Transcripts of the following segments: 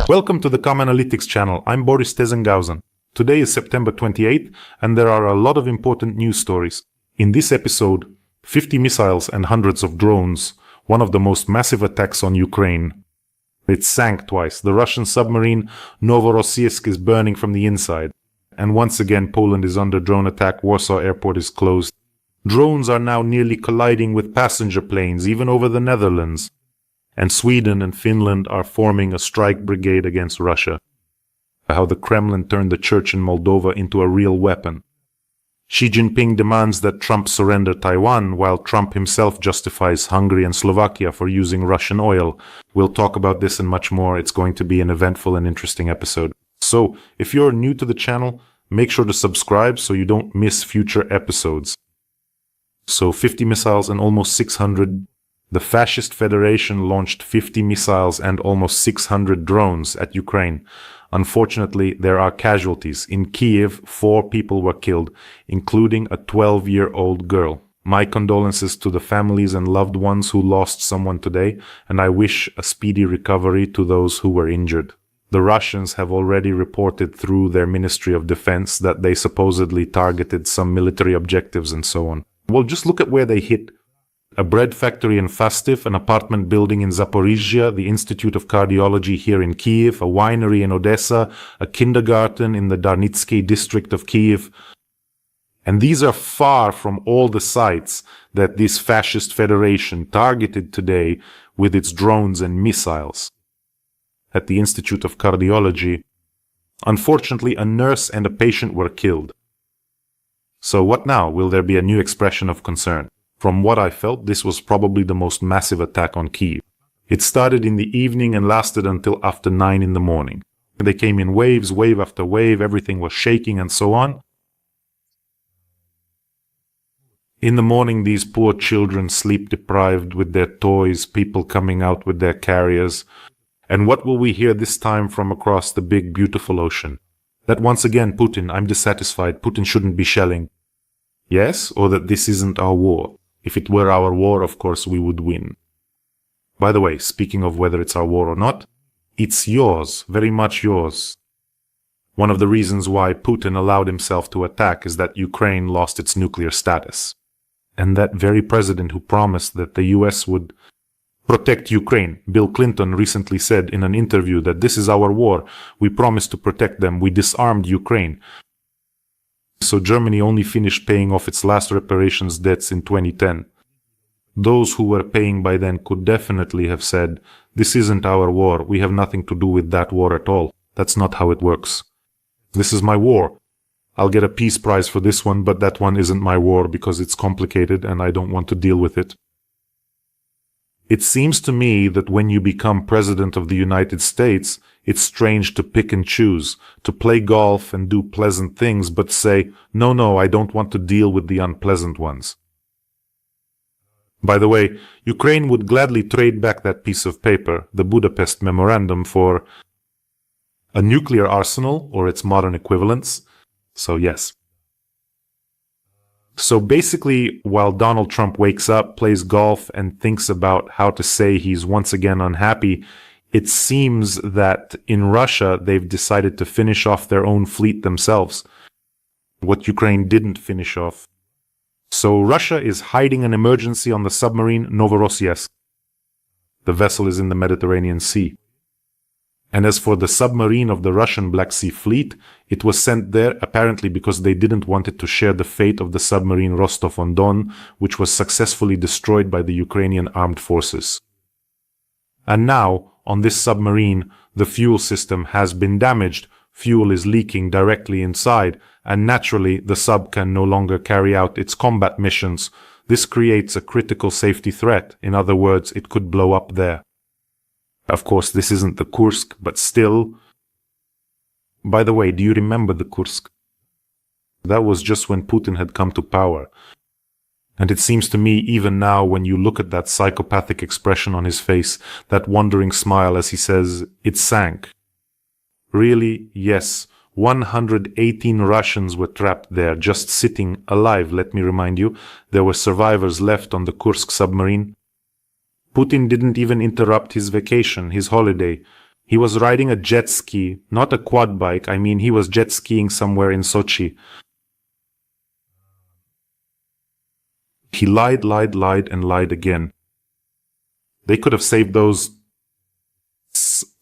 Welcome to the Com Analytics channel. I'm Boris Tizengausen. Today is September 28th, and there are a lot of important news stories. In this episode, 50 missiles and hundreds of drones, one of the most massive attacks on Ukraine. It sank twice. The Russian submarine Novorossiysk is burning from the inside. And once again, Poland is under drone attack. Warsaw airport is closed. Drones are now nearly colliding with passenger planes, even over the Netherlands. And Sweden and Finland are forming a strike brigade against Russia. How the Kremlin turned the church in Moldova into a real weapon. Xi Jinping demands that Trump surrender Taiwan, while Trump himself justifies Hungary and Slovakia for using Russian oil. We'll talk about this and much more. It's going to be an eventful and interesting episode. So, if you're new to the channel, make sure to subscribe so you don't miss future episodes. So, 50 missiles and almost 600. The Fascist Federation launched 50 missiles and almost 600 drones at Ukraine. Unfortunately, there are casualties. In Kyiv, 4 people were killed, including a 12-year-old girl. My condolences to the families and loved ones who lost someone today, and I wish a speedy recovery to those who were injured. The Russians have already reported through their Ministry of Defense that they supposedly targeted some military objectives and so on. Well, just look at where they hit. A bread factory in Fastiv, an apartment building in Zaporizhia, the Institute of Cardiology here in Kyiv, a winery in Odessa, a kindergarten in the Darnitsky district of Kyiv. And these are far from all the sites that this fascist federation targeted today with its drones and missiles. At the Institute of Cardiology, unfortunately, a nurse and a patient were killed. So what now? Will there be a new expression of concern? From what I felt, this was probably the most massive attack on Kyiv. It started in the evening and lasted until after 9 in the morning. They came in waves, wave after wave, everything was shaking and so on. In the morning, these poor children sleep deprived with their toys, people coming out with their carriers. And what will we hear this time from across the big, beautiful ocean? That once again, Putin, I'm dissatisfied, Putin shouldn't be shelling. Yes, or that this isn't our war. If it were our war, of course, we would win. By the way, speaking of whether it's our war or not, it's yours, very much yours. One of the reasons why Putin allowed himself to attack is that Ukraine lost its nuclear status. And that very president who promised that the US would protect Ukraine, Bill Clinton, recently said in an interview that this is our war, we promised to protect them, we disarmed Ukraine. So Germany only finished paying off its last reparations debts in 2010. Those who were paying by then could definitely have said, this isn't our war, we have nothing to do with that war at all. That's not how it works. This is my war. I'll get a peace prize for this one, but that one isn't my war because it's complicated and I don't want to deal with it. It seems to me that when you become President of the United States, it's strange to pick and choose, to play golf and do pleasant things, but say, no, I don't want to deal with the unpleasant ones. By the way, Ukraine would gladly trade back that piece of paper, the Budapest Memorandum, for a nuclear arsenal or its modern equivalents. So yes. So basically, while Donald Trump wakes up, plays golf, and thinks about how to say he's once again unhappy, it seems that in Russia they've decided to finish off their own fleet themselves, what Ukraine didn't finish off. So Russia is hiding an emergency on the submarine Novorossiysk. The vessel is in the Mediterranean Sea. And as for the submarine of the Russian Black Sea Fleet, it was sent there apparently because they didn't want it to share the fate of the submarine Rostov-on-Don, which was successfully destroyed by the Ukrainian armed forces. And now, on this submarine, the fuel system has been damaged, fuel is leaking directly inside, and naturally the sub can no longer carry out its combat missions. This creates a critical safety threat. In other words, it could blow up there. Of course, this isn't the Kursk, but still. By the way, do you remember the Kursk? That was just when Putin had come to power. And it seems to me, even now, when you look at that psychopathic expression on his face, that wondering smile as he says, it sank. Really, yes, 118 Russians were trapped there, just sitting alive, let me remind you. There were survivors left on the Kursk submarine. Putin didn't even interrupt his vacation, his holiday. He was riding a jet ski, not a quad bike. I mean, he was jet skiing somewhere in Sochi. He lied, and lied again. They could have saved those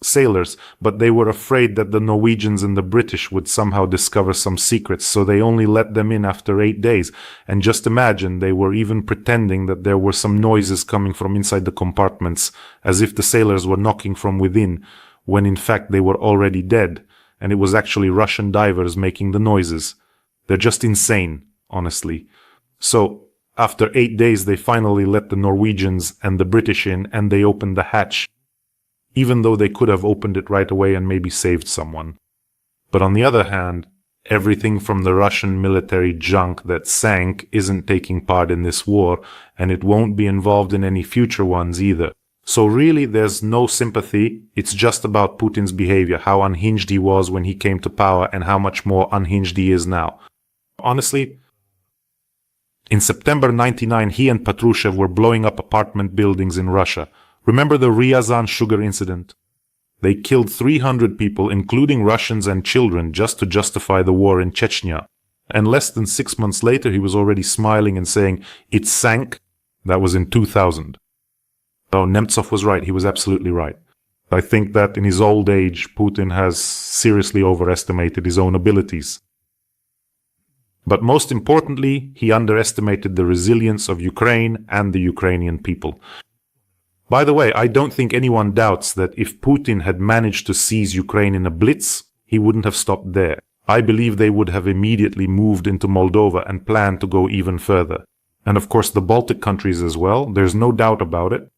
sailors, but they were afraid that the Norwegians and the British would somehow discover some secrets, so they only let them in after 8 days. And just imagine, they were even pretending that there were some noises coming from inside the compartments, as if the sailors were knocking from within, when in fact they were already dead, and it was actually Russian divers making the noises. They're just insane, honestly. So, after 8 days, they finally let the Norwegians and the British in, and they opened the hatch, even though they could have opened it right away and maybe saved someone. But on the other hand, everything from the Russian military junk that sank isn't taking part in this war, and it won't be involved in any future ones either. So really, there's no sympathy. It's just about Putin's behavior, how unhinged he was when he came to power and how much more unhinged he is now. Honestly, in September 1999, he and Patrushev were blowing up apartment buildings in Russia. Remember the Ryazan sugar incident? They killed 300 people, including Russians and children, just to justify the war in Chechnya. And less than 6 months later, he was already smiling and saying, "It sank." That was in 2000. So Nemtsov was right. He was absolutely right. I think that in his old age, Putin has seriously overestimated his own abilities. But most importantly, he underestimated the resilience of Ukraine and the Ukrainian people. By the way, I don't think anyone doubts that if Putin had managed to seize Ukraine in a blitz, he wouldn't have stopped there. I believe they would have immediately moved into Moldova and planned to go even further. And of course the Baltic countries as well, there's no doubt about it.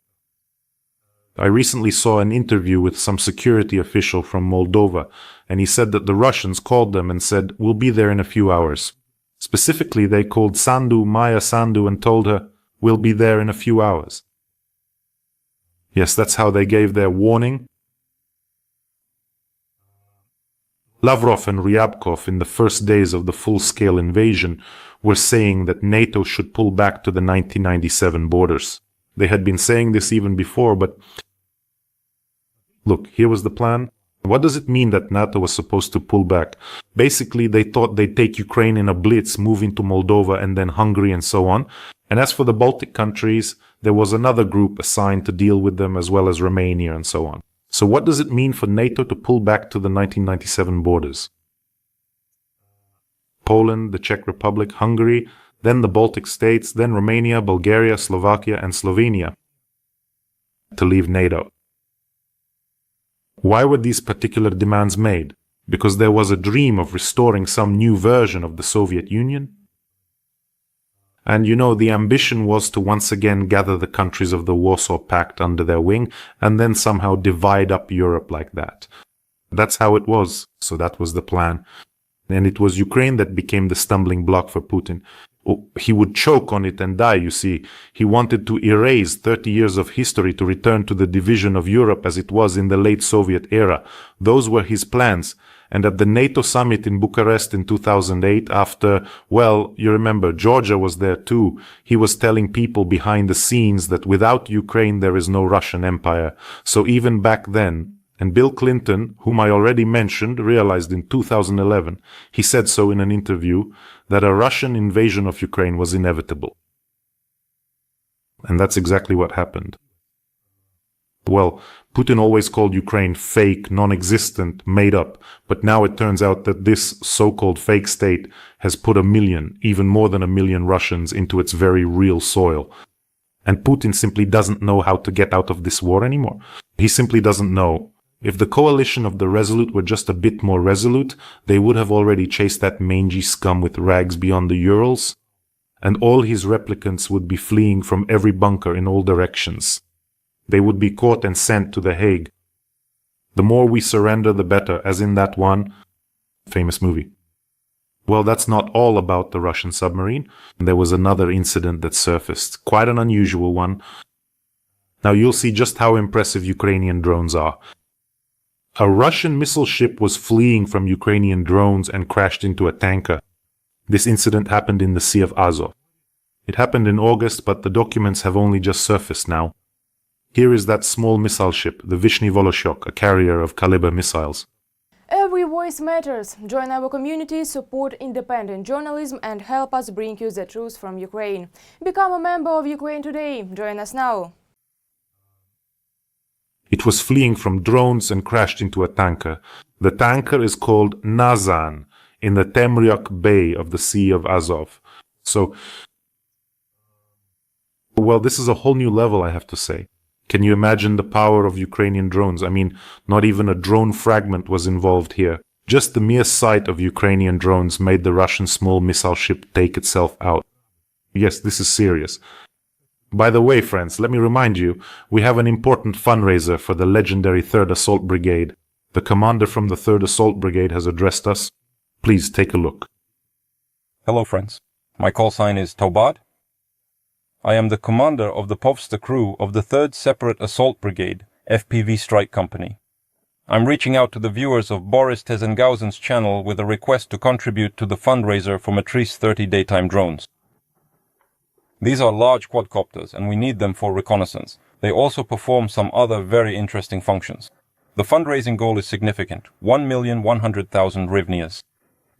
I recently saw an interview with some security official from Moldova, and he said that the Russians called them and said, "We'll be there in a few hours." Specifically, they called Maya Sandu, and told her, "We'll be there in a few hours." Yes, that's how they gave their warning. Lavrov and Ryabkov, in the first days of the full-scale invasion, were saying that NATO should pull back to the 1997 borders. They had been saying this even before, but look, here was the plan. What does it mean that NATO was supposed to pull back? Basically, they thought they'd take Ukraine in a blitz, move into Moldova and then Hungary and so on. And as for the Baltic countries, there was another group assigned to deal with them, as well as Romania and so on. So what does it mean for NATO to pull back to the 1997 borders? Poland, the Czech Republic, Hungary, then the Baltic states, then Romania, Bulgaria, Slovakia and Slovenia to leave NATO. Why were these particular demands made? Because there was a dream of restoring some new version of the Soviet Union? And you know, the ambition was to once again gather the countries of the Warsaw Pact under their wing and then somehow divide up Europe like that. That's how it was. So that was the plan. And it was Ukraine that became the stumbling block for Putin. He would choke on it and die, you see. He wanted to erase 30 years of history to return to the division of Europe as it was in the late Soviet era. Those were his plans. And at the NATO summit in Bucharest in 2008, after, well, you remember, Georgia was there too, he was telling people behind the scenes that without Ukraine there is no Russian Empire. So even back then, and Bill Clinton, whom I already mentioned, realized in 2011, he said so in an interview, that a Russian invasion of Ukraine was inevitable. And that's exactly what happened. Well, Putin always called Ukraine fake, non-existent, made up, but now it turns out that this so-called fake state has put 1 million, even more than 1 million Russians into its very real soil. And Putin simply doesn't know how to get out of this war anymore. He simply doesn't know. If the coalition of the resolute were just a bit more resolute, they would have already chased that mangy scum with rags beyond the Urals, and all his replicants would be fleeing from every bunker in all directions. They would be caught and sent to The Hague. The more we surrender, the better, as in that one famous movie. Well, that's not all about the Russian submarine. There was another incident that surfaced, quite an unusual one. Now you'll see just how impressive Ukrainian drones are. A Russian missile ship was fleeing from Ukrainian drones and crashed into a tanker. This incident happened in the Sea of Azov. It happened in August, but the documents have only just surfaced now. Here is that small missile ship, the Vyshny Voloshok, a carrier of Kalibr missiles. Every voice matters. Join our community, support independent journalism and help us bring you the truth from Ukraine. Become a member of Ukraine Today. Join us now. It was fleeing from drones and crashed into a tanker. The tanker is called Nazan in the Temryok Bay of the Sea of Azov. So, well, this is a whole new level, I have to say. Can you imagine the power of Ukrainian drones? I mean, not even a drone fragment was involved here. Just the mere sight of Ukrainian drones made the Russian small missile ship take itself out. Yes, this is serious. By the way, friends, let me remind you, we have an important fundraiser for the legendary 3rd Assault Brigade. The commander from the 3rd Assault Brigade has addressed us. Please take a look. Hello, friends. My call sign is Taubad. I am the commander of the Povsta crew of the 3rd Separate Assault Brigade, FPV Strike Company. I'm reaching out to the viewers of Boris Tizengausen's channel with a request to contribute to the fundraiser for Matrice 30 daytime drones. These are large quadcopters and we need them for reconnaissance. They also perform some other very interesting functions. The fundraising goal is significant, 1,100,000 hryvnias.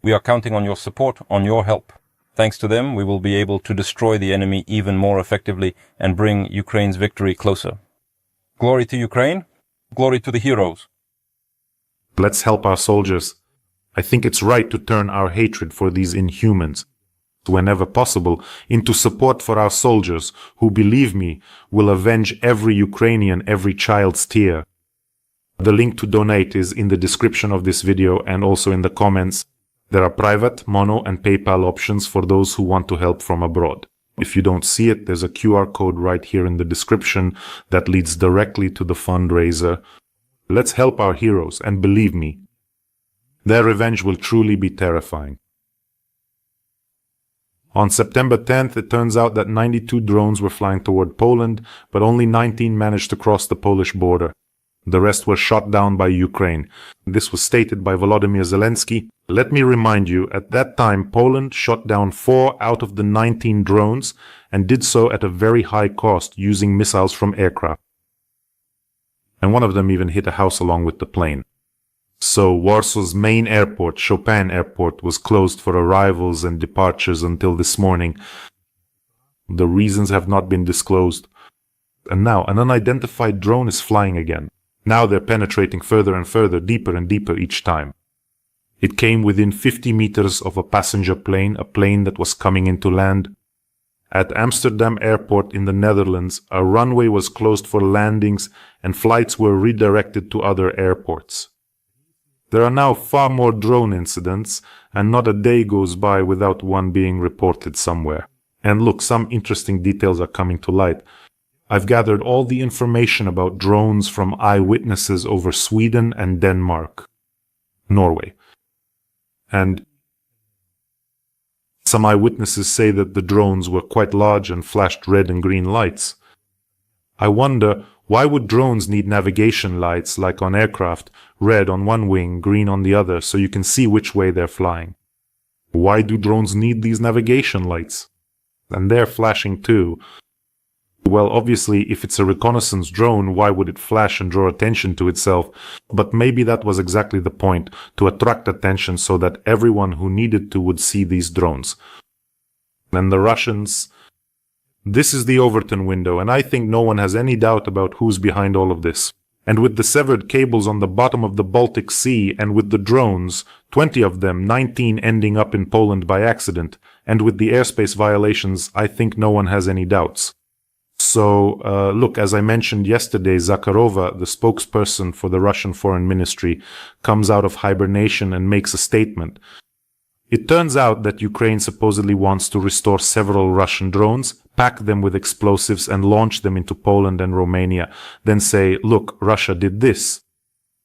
We are counting on your support, on your help. Thanks to them, we will be able to destroy the enemy even more effectively and bring Ukraine's victory closer. Glory to Ukraine, glory to the heroes. Let's help our soldiers. I think it's right to turn our hatred for these inhumans, whenever possible, into support for our soldiers who, believe me, will avenge every Ukrainian, every child's tear. The link to donate is in the description of this video and also in the comments. There are private, mono and PayPal options for those who want to help from abroad. If you don't see it, there's a QR code right here in the description that leads directly to the fundraiser. Let's help our heroes, and believe me, their revenge will truly be terrifying. On September 10th, it turns out that 92 drones were flying toward Poland, but only 19 managed to cross the Polish border. The rest were shot down by Ukraine. This was stated by Volodymyr Zelensky. Let me remind you, at that time, Poland shot down 4 out of the 19 drones and did so at a very high cost using missiles from aircraft. And one of them even hit a house along with the plane. So Warsaw's main airport, Chopin Airport, was closed for arrivals and departures until this morning. The reasons have not been disclosed. And now an unidentified drone is flying again. Now they're penetrating further and further, deeper and deeper each time. It came within 50 meters of a passenger plane, a plane that was coming into land. At Amsterdam Airport in the Netherlands, a runway was closed for landings and flights were redirected to other airports. There are now far more drone incidents, and not a day goes by without one being reported somewhere. And look, some interesting details are coming to light. I've gathered all the information about drones from eyewitnesses over Sweden and Denmark, Norway. And some eyewitnesses say that the drones were quite large and flashed red and green lights. I wonder, why would drones need navigation lights like on aircraft, red on one wing, green on the other, so you can see which way they're flying? Why do drones need these navigation lights? And they're flashing too. Well, obviously, if it's a reconnaissance drone, why would it flash and draw attention to itself? But maybe that was exactly the point, to attract attention so that everyone who needed to would see these drones. And the Russians... This is the Overton window, and I think no one has any doubt about who's behind all of this. And with the severed cables on the bottom of the Baltic Sea, and with the drones, 20 of them, 19 ending up in Poland by accident, and with the airspace violations, I think no one has any doubts. So, look, as I mentioned yesterday, Zakharova, the spokesperson for the Russian Foreign Ministry, comes out of hibernation and makes a statement. It turns out that Ukraine supposedly wants to restore several Russian drones, pack them with explosives and launch them into Poland and Romania, then say, look, Russia did this.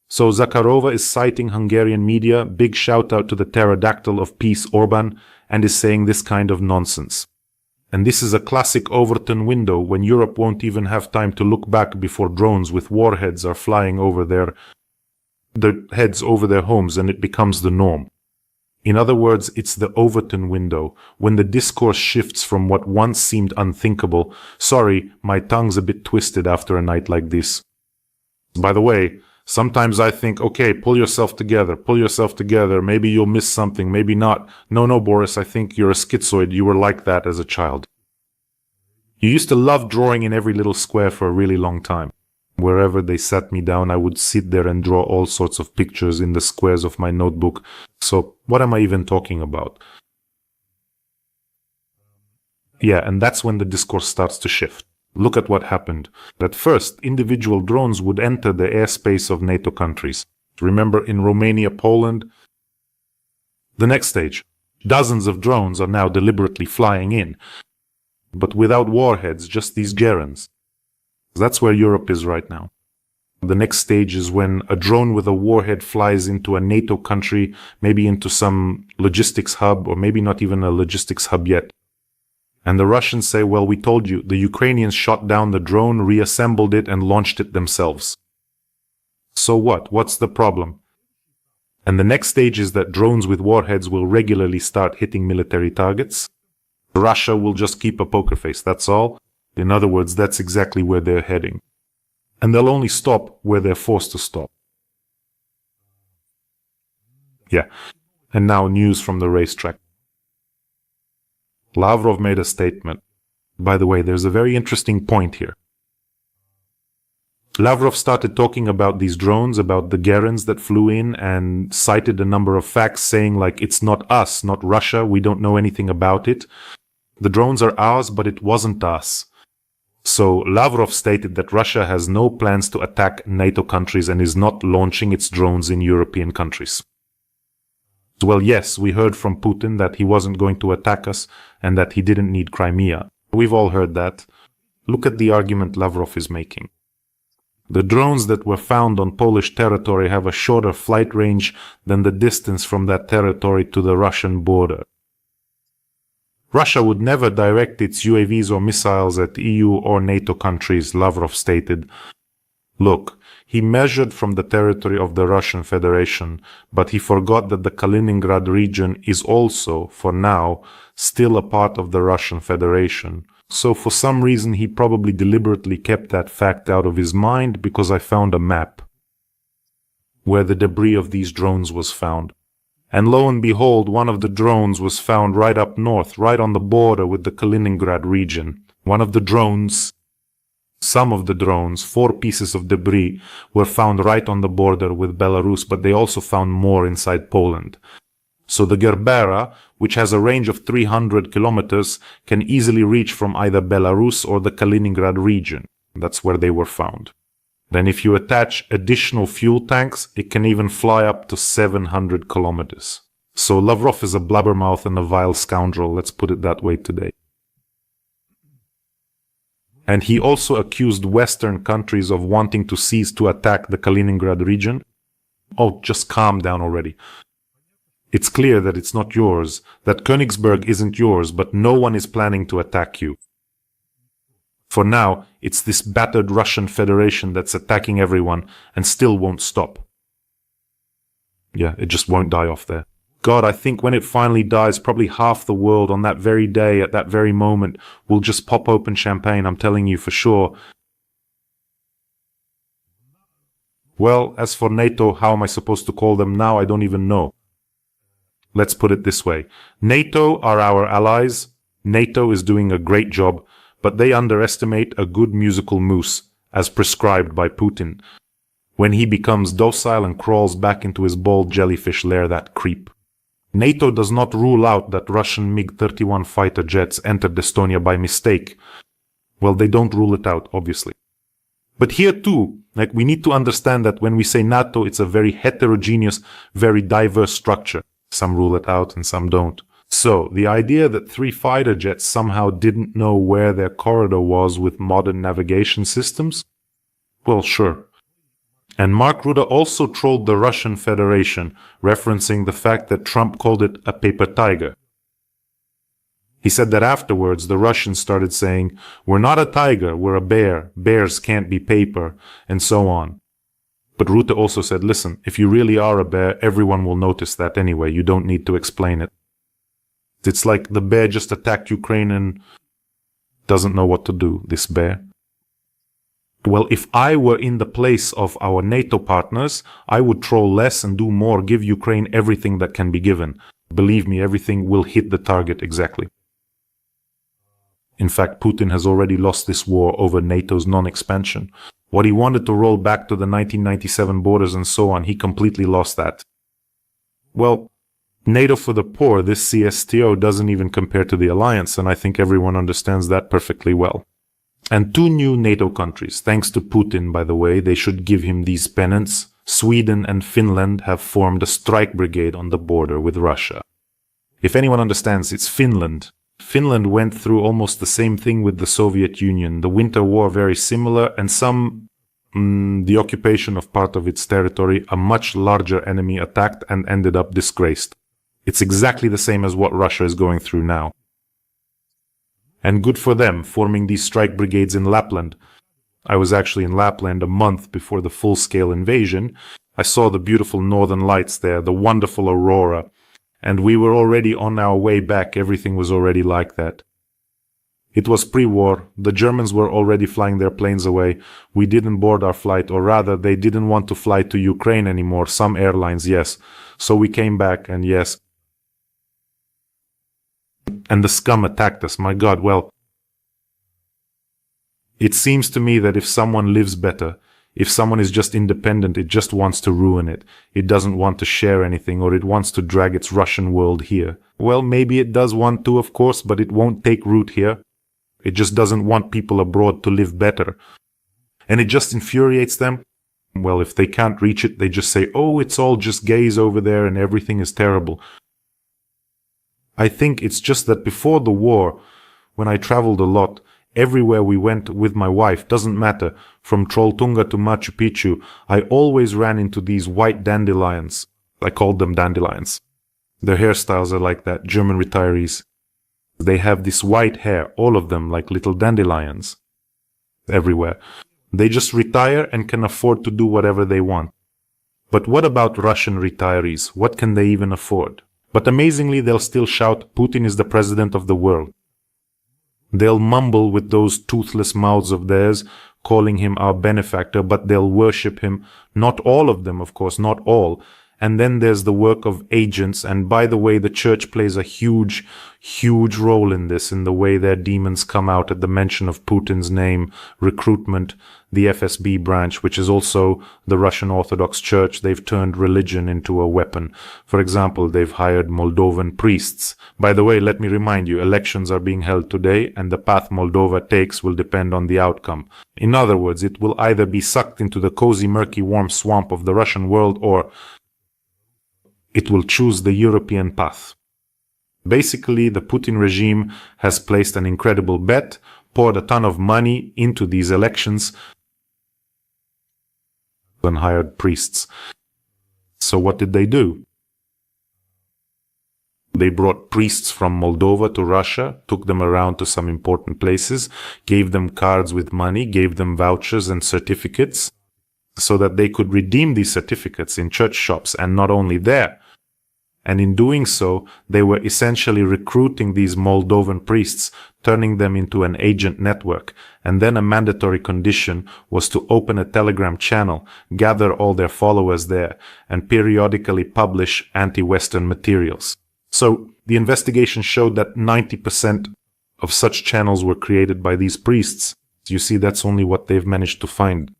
So Zakharova is citing Hungarian media, big shout out to the pterodactyl of peace Orban, and is saying this kind of nonsense. And this is a classic Overton window when Europe won't even have time to look back before drones with warheads are flying over their heads over their homes and it becomes the norm. In other words, it's the Overton window, when the discourse shifts from what once seemed unthinkable. Sorry, my tongue's a bit twisted after a night like this. By the way, sometimes I think, okay, pull yourself together, maybe you'll miss something, maybe not. No, Boris, I think you're a schizoid, you were like that as a child. You used to love drawing in every little square for a really long time. Wherever they sat me down, I would sit there and draw all sorts of pictures in the squares of my notebook. So what am I even talking about? Yeah, and that's when the discourse starts to shift. Look at what happened. At first, individual drones would enter the airspace of NATO countries. Remember in Romania, Poland? The next stage. Dozens of drones are now deliberately flying in, but without warheads, just these gerunds. That's where Europe is right now. The next stage is when a drone with a warhead flies into a NATO country, maybe into some logistics hub, or maybe not even a logistics hub yet. And the Russians say, well, we told you, the Ukrainians shot down the drone, reassembled it, and launched it themselves. So what? What's the problem? And the next stage is that drones with warheads will regularly start hitting military targets. Russia will just keep a poker face, that's all. In other words, that's exactly where they're heading. And they'll only stop where they're forced to stop. Yeah. And now news from the racetrack. Lavrov made a statement. By the way, there's a very interesting point here. Lavrov started talking about these drones, about the gerunds that flew in, and cited a number of facts saying like, it's not us, not Russia, we don't know anything about it. The drones are ours, but it wasn't us. So Lavrov stated that Russia has no plans to attack NATO countries and is not launching its drones in European countries. Well, yes, we heard from Putin that he wasn't going to attack us and that he didn't need Crimea. We've all heard that. Look at the argument Lavrov is making. The drones that were found on Polish territory have a shorter flight range than the distance from that territory to the Russian border. Russia would never direct its UAVs or missiles at EU or NATO countries, Lavrov stated. Look, he measured from the territory of the Russian Federation, but he forgot that the Kaliningrad region is also, for now, still a part of the Russian Federation. So for some reason he probably deliberately kept that fact out of his mind, because I found a map where the debris of these drones was found. And lo and behold, one of the drones was found right up north, right on the border with the Kaliningrad region. Some of the drones, 4 pieces of debris, were found right on the border with Belarus, but they also found more inside Poland. So the Gerbera, which has a range of 300 kilometers, can easily reach from either Belarus or the Kaliningrad region. That's where they were found. Then if you attach additional fuel tanks, it can even fly up to 700 kilometers. So Lavrov is a blabbermouth and a vile scoundrel, let's put it that way today. And he also accused Western countries of wanting to cease to attack the Kaliningrad region. Oh, just calm down already. It's clear that it's not yours, that Königsberg isn't yours, but no one is planning to attack you. For now, it's this battered Russian Federation that's attacking everyone and still won't stop. Yeah, it just won't die off there. God, I think when it finally dies, probably half the world on that very day, at that very moment, will just pop open champagne, I'm telling you for sure. Well, as for NATO, how am I supposed to call them now? I don't even know. Let's put it this way. NATO are our allies. NATO is doing a great job, but they underestimate a good musical moose, as prescribed by Putin, when he becomes docile and crawls back into his bald jellyfish lair, that creep. NATO does not rule out that Russian MiG-31 fighter jets entered Estonia by mistake. Well, they don't rule it out, obviously. But here too, we need to understand that when we say NATO, it's a very heterogeneous, very diverse structure. Some rule it out and some don't. So, the idea that 3 fighter jets somehow didn't know where their corridor was with modern navigation systems? Well, sure. And Mark Rutte also trolled the Russian Federation, referencing the fact that Trump called it a paper tiger. He said that afterwards the Russians started saying, "We're not a tiger, we're a bear. Bears can't be paper," and so on. But Rutte also said, listen, if you really are a bear, everyone will notice that anyway. You don't need to explain it. It's like the bear just attacked Ukraine and doesn't know what to do, this bear. Well, if I were in the place of our NATO partners, I would troll less and do more, give Ukraine everything that can be given. Believe me, everything will hit the target exactly. In fact, Putin has already lost this war over NATO's non-expansion. What he wanted to roll back to the 1997 borders and so on, he completely lost that. Well, NATO for the poor, this CSTO, doesn't even compare to the alliance, and I think everyone understands that perfectly well. And 2 new NATO countries, thanks to Putin, by the way, they should give him these penance. Sweden and Finland have formed a strike brigade on the border with Russia. If anyone understands, it's Finland. Finland went through almost the same thing with the Soviet Union. The Winter War, very similar, and the occupation of part of its territory, a much larger enemy attacked and ended up disgraced. It's exactly the same as what Russia is going through now. And good for them, forming these strike brigades in Lapland. I was actually in Lapland a month before the full-scale invasion. I saw the beautiful northern lights there, the wonderful aurora. And we were already on our way back. Everything was already like that. It was pre-war. The Germans were already flying their planes away. We didn't board our flight, or rather, they didn't want to fly to Ukraine anymore. Some airlines, yes. So we came back, and yes. And the scum attacked us. My God, well, it seems to me that if someone lives better, if someone is just independent, it just wants to ruin it. It doesn't want to share anything, or it wants to drag its Russian world here. Well, maybe it does want to, of course, but it won't take root here. It just doesn't want people abroad to live better. And it just infuriates them. Well, if they can't reach it, they just say, oh, it's all just gays over there and everything is terrible. I think it's just that before the war, when I traveled a lot, everywhere we went with my wife, doesn't matter, from Trolltunga to Machu Picchu, I always ran into these white dandelions. I called them dandelions. Their hairstyles are like that, German retirees. They have this white hair, all of them like little dandelions. Everywhere. They just retire and can afford to do whatever they want. But what about Russian retirees? What can they even afford? But amazingly, they'll still shout, Putin is the president of the world. They'll mumble with those toothless mouths of theirs, calling him our benefactor, but they'll worship him. Not all of them, of course, not all. And then there's the work of agents, and by the way, the church plays a huge, huge role in this, in the way their demons come out at the mention of Putin's name, recruitment, the FSB branch, which is also the Russian Orthodox Church. They've turned religion into a weapon. For example, they've hired Moldovan priests. By the way, let me remind you, elections are being held today, and the path Moldova takes will depend on the outcome. In other words, it will either be sucked into the cozy, murky, warm swamp of the Russian world, or it will choose the European path. Basically, the Putin regime has placed an incredible bet, poured a ton of money into these elections, and hired priests. So what did they do? They brought priests from Moldova to Russia, took them around to some important places, gave them cards with money, gave them vouchers and certificates, so that they could redeem these certificates in church shops, and not only there. And in doing so, they were essentially recruiting these Moldovan priests, turning them into an agent network. And then a mandatory condition was to open a Telegram channel, gather all their followers there, and periodically publish anti-Western materials. So the investigation showed that 90% of such channels were created by these priests. You see, that's only what they've managed to find.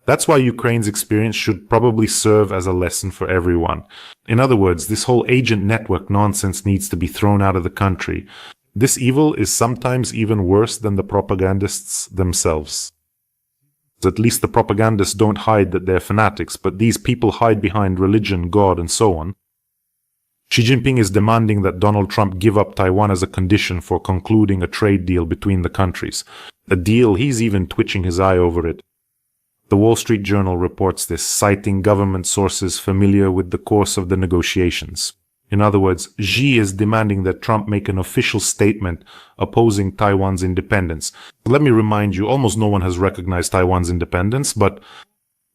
That's why Ukraine's experience should probably serve as a lesson for everyone. In other words, this whole agent network nonsense needs to be thrown out of the country. This evil is sometimes even worse than the propagandists themselves. At least the propagandists don't hide that they're fanatics, but these people hide behind religion, God, and so on. Xi Jinping is demanding that Donald Trump give up Taiwan as a condition for concluding a trade deal between the countries. A deal he's even twitching his eye over it. The Wall Street Journal reports this, citing government sources familiar with the course of the negotiations. In other words, Xi is demanding that Trump make an official statement opposing Taiwan's independence. Let me remind you, almost no one has recognized Taiwan's independence, but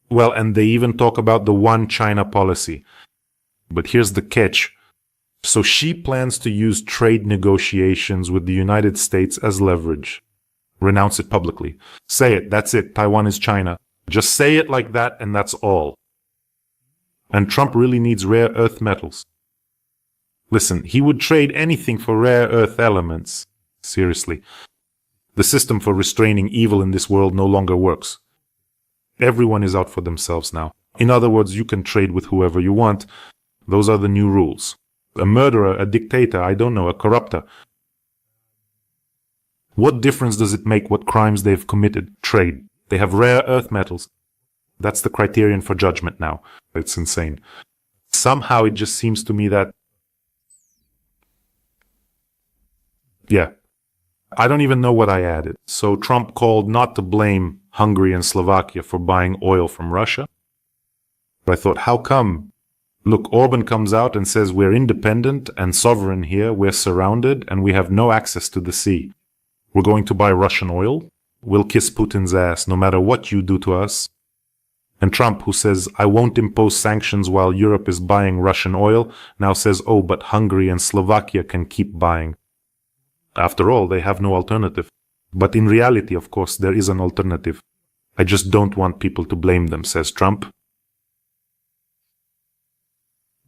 Well, and they even talk about the one China policy. But here's the catch. So she plans to use trade negotiations with the United States as leverage. Renounce it publicly. Say it, that's it, Taiwan is China. Just say it like that and that's all. And Trump really needs rare earth metals. Listen, he would trade anything for rare earth elements. Seriously. The system for restraining evil in this world no longer works. Everyone is out for themselves now. In other words, you can trade with whoever you want. Those are the new rules. A murderer, a dictator, I don't know, a corrupter. What difference does it make what crimes they've committed? Trade. They have rare earth metals. That's the criterion for judgment now. It's insane. Somehow it just seems to me that... Yeah. I don't even know what I added. So Trump called not to blame Hungary and Slovakia for buying oil from Russia. But I thought, how come? Look, Orban comes out and says we're independent and sovereign here, we're surrounded, and we have no access to the sea. We're going to buy Russian oil. We'll kiss Putin's ass no matter what you do to us. And Trump, who says, I won't impose sanctions while Europe is buying Russian oil, now says, oh, but Hungary and Slovakia can keep buying. After all, they have no alternative. But in reality, of course, there is an alternative. I just don't want people to blame them, says Trump.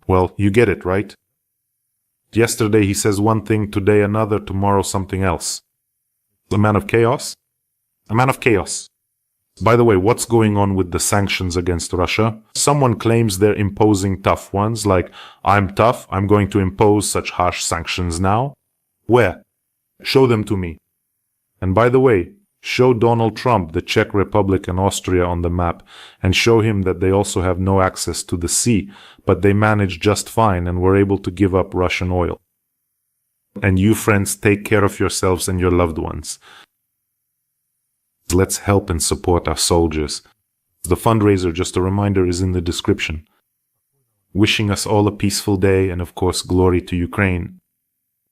Well, you get it, right? Yesterday he says one thing, today another, tomorrow something else. A man of chaos? A man of chaos. By the way, what's going on with the sanctions against Russia? Someone claims they're imposing tough ones, like, I'm tough, I'm going to impose such harsh sanctions now. Where? Show them to me. And by the way, show Donald Trump the Czech Republic and Austria on the map, and show him that they also have no access to the sea, but they manage just fine and were able to give up Russian oil. And you, friends, take care of yourselves and your loved ones. Let's help and support our soldiers. The fundraiser, just a reminder, is in the description. Wishing us all a peaceful day and, of course, glory to Ukraine.